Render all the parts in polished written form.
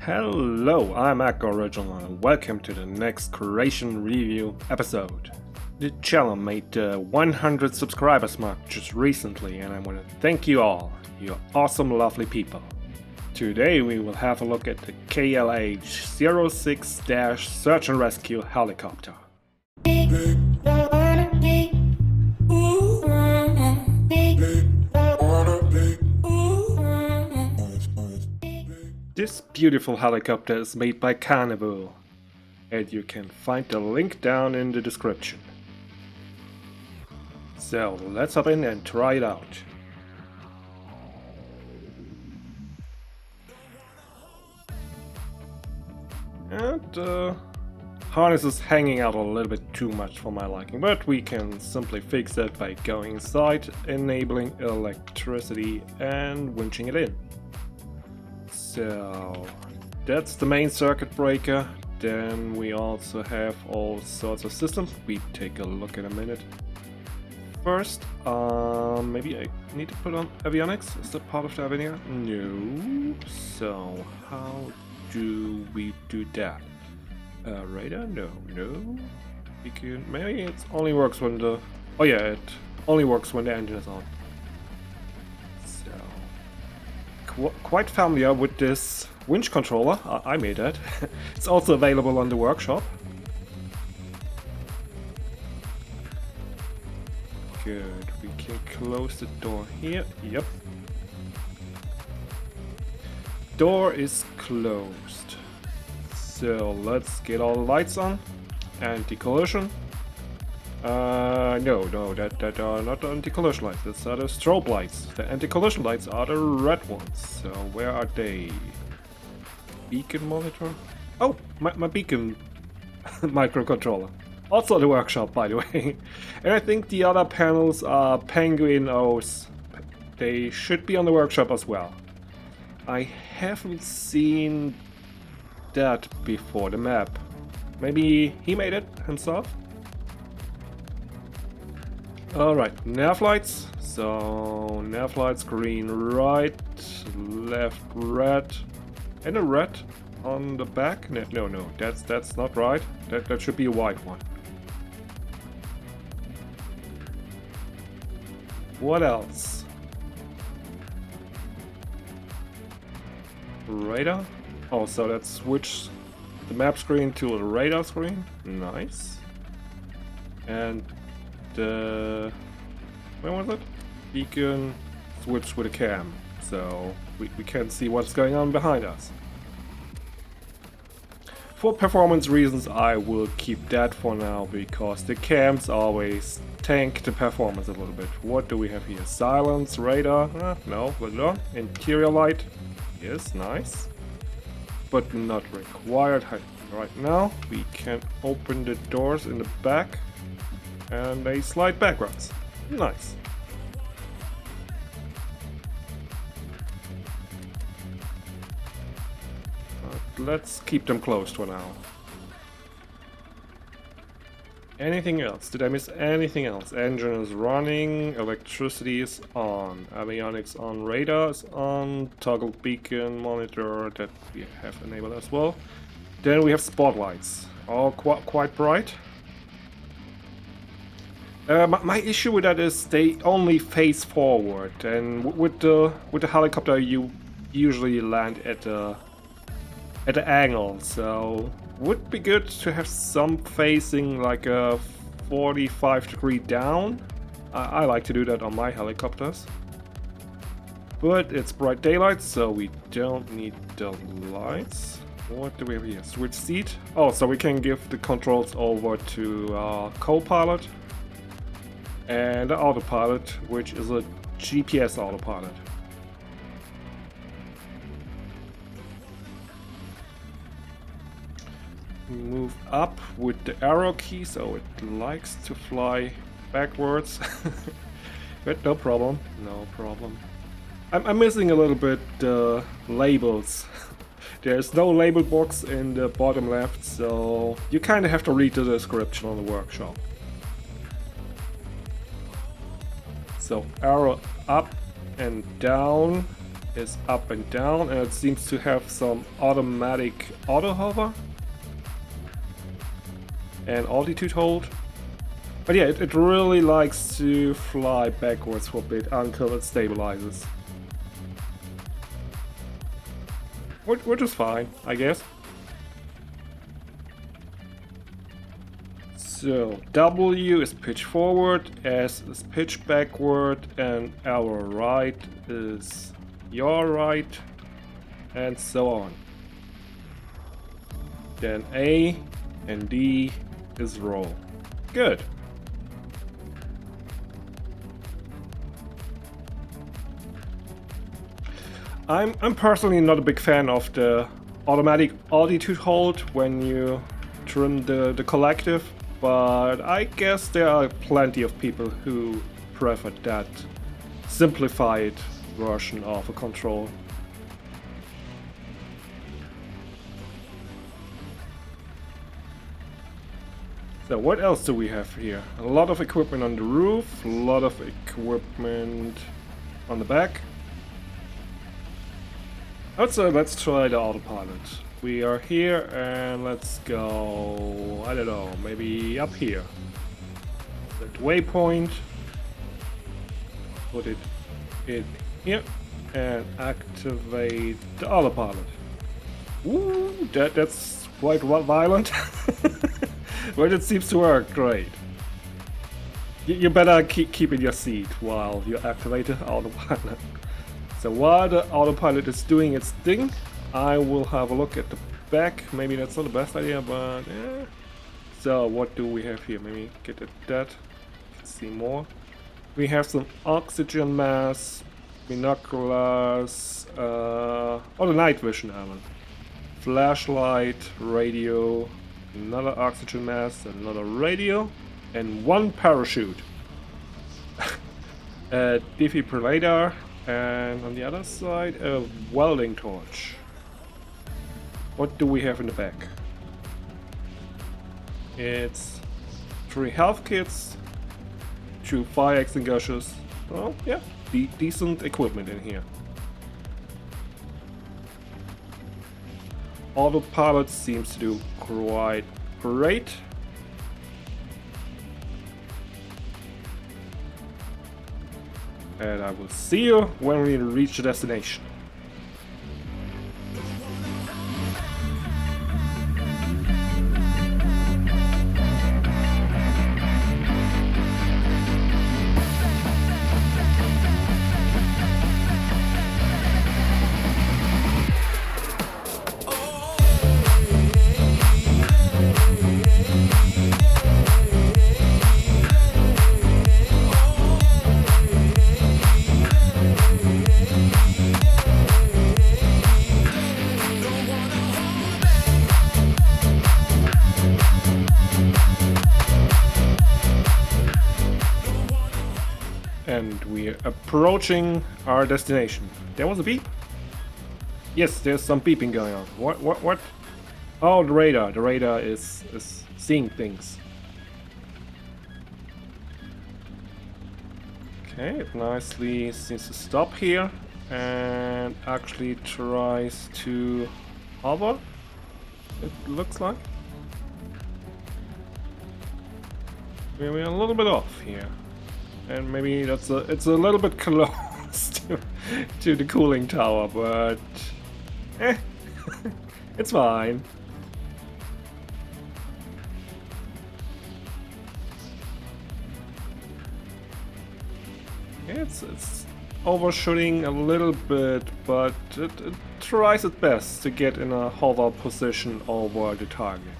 Hello, I'm Echo Original and welcome to the next Creation Review episode. The channel made the 100 subscribers mark just recently and I want to thank you all, you awesome lovely people. Today we will have a look at the KLH 06-Search and Rescue helicopter. This beautiful helicopter is made by Carnival, and you can find the link down in the description. So let's hop in and try it out. And the harness is hanging out a little bit too much for my liking, but we can simply fix that by going inside, enabling electricity and winching it in. So that's the main circuit breaker. Then we also have all sorts of systems we take a look in a minute. First, maybe I need to put on avionics. Is that part of the avionics? No. So how do we do that? Radar? No. Maybe it only works when the... Oh yeah, it only works when the engine is on. Quite familiar with this winch controller. I made that. It's also available on the workshop. Good. We can close the door here. Yep. Door is closed. So let's get all the lights on. Anti-collision. No, that are not the anti-collision lights, those are the strobe lights. The anti-collision lights are the red ones, so where are they? Beacon monitor? Oh, my beacon microcontroller. Also the workshop, by the way. And I think the other panels are Penguin O's. They should be on the workshop as well. I haven't seen that before, the map. Maybe he made it himself? Alright, nav lights. So nav lights green right, left red, and a red on the back. No, that's not right. That should be a white one. What else? Radar. Oh, so that switched the map screen to a radar screen. Nice. And where was it? Beacon switch with a cam, so we can see what's going on behind us. For performance reasons I will keep that for now, because the cams always tank the performance a little bit. What do we have here? Silence, radar, no, radar. Interior light, yes, nice. But not required right now. We can open the doors in the back. And they slide backwards. Nice. But let's keep them closed for now. Anything else? Did I miss anything else? Engine is running, electricity is on, avionics on, radar is on, toggle beacon monitor that we have enabled as well. Then we have spotlights, all quite bright. My issue with that is they only face forward, and with the helicopter you usually land at the angle, so would be good to have some facing like a 45-degree down. I like to do that on my helicopters, but it's bright daylight, so we don't need the lights. What do we have here? Switch seat. Oh, so we can give the controls over to our co-pilot. And the autopilot, which is a GPS autopilot. Move up with the arrow key, so it likes to fly backwards. But no problem. I'm missing a little bit the labels. There's no label box in the bottom left, so you kind of have to read the description on the workshop. So arrow up and down is up and down, and it seems to have some automatic auto hover and altitude hold. But yeah, it really likes to fly backwards for a bit until it stabilizes. Which is fine, I guess. So W is pitch forward, S is pitch backward, and our right is your right, and so on. Then A and D is roll. Good. I'm personally not a big fan of the automatic altitude hold when you trim the collective, but I guess there are plenty of people who prefer that simplified version of a control. So what else do we have here? A lot of equipment on the roof, a lot of equipment on the back. Let's try the autopilot. We are here and let's go, I don't know, maybe up here. That waypoint. Put it in here and activate the autopilot. Ooh, that's quite violent. But it seems to work great. You better keep in your seat while you activate the autopilot. So while the autopilot is doing its thing, I will have a look at the back. Maybe that's not the best idea, but yeah. So what do we have here? Maybe get at that. Let's see more. We have some oxygen mask, binoculars, the night vision element, flashlight, radio, another oxygen mask, another radio, and one parachute. A defibrillator. And on the other side, a welding torch. What do we have in the back? It's 3 health kits, 2 fire extinguishers. Oh, yeah, decent equipment in here. Autopilot seems to do quite great. And I will see you when we reach the destination. And we're approaching our destination. There was a beep? Yes, there's some beeping going on. What? Oh, the radar. The radar is seeing things. Okay, it nicely seems to stop here and actually tries to hover, it looks like. We're a little bit off here. And maybe it's a little bit close to the cooling tower, but it's fine. It's overshooting a little bit, but it tries its best to get in a hover position over the target.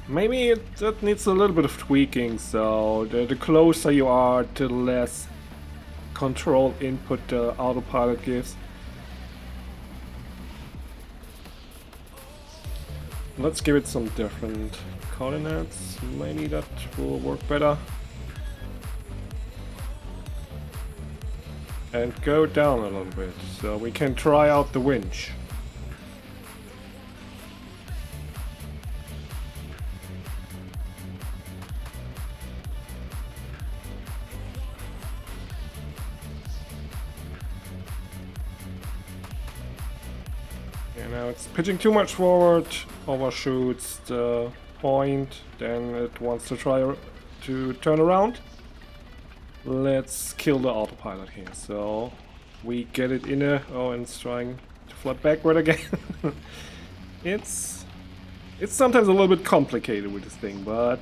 Maybe it needs a little bit of tweaking, so the closer you are, the less control input the autopilot gives. Let's give it some different coordinates, maybe that will work better. And go down a little bit, so we can try out the winch. And now it's pitching too much forward, overshoots the point, then it wants to try to turn around. Let's kill the autopilot here. So we get it in a... Oh, and it's trying to fly backward again. It's sometimes a little bit complicated with this thing, but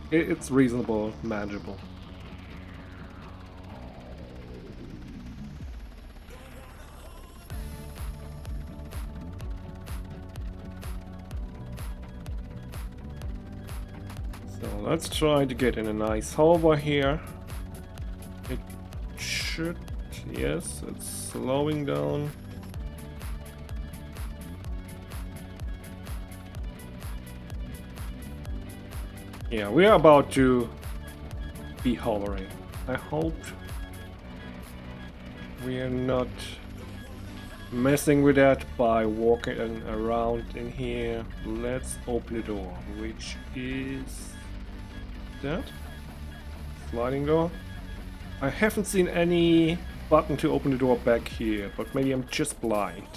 it's reasonable, manageable. So let's try to get in a nice hover here. It should... Yes, it's slowing down. Yeah, we are about to be hovering. I hope we are not messing with that by walking around in here. Let's open the door, which is that sliding door. I haven't seen any button to open the door back here, but maybe I'm just blind.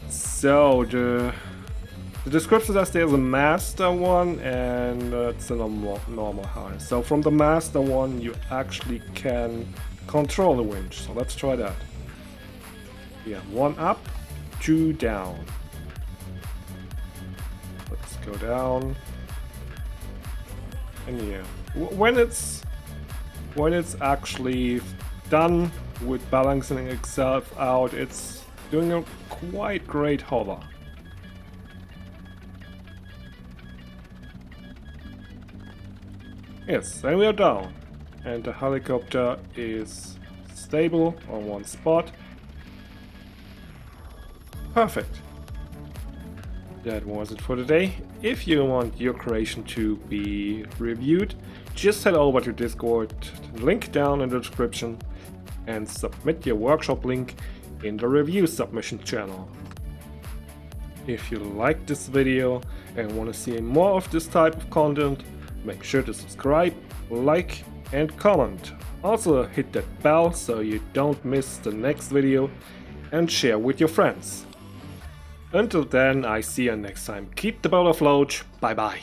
So the description says there's a master one and it's a normal harness. So from the master one you actually can control the winch. So let's try that. Yeah, 1 up, 2 down. Let's go down. And yeah, when it's actually done with balancing itself out, it's doing a quite great hover. Yes, and we are down. And the helicopter is stable on one spot. Perfect. That was it for today. If you want your creation to be reviewed, just head over to Discord, link down in the description, and submit your workshop link in the review submission channel. If you liked this video and want to see more of this type of content, make sure to subscribe, like and comment. Also hit that bell so you don't miss the next video and share with your friends. Until then, I see you next time. Keep the boat afloat. Bye bye.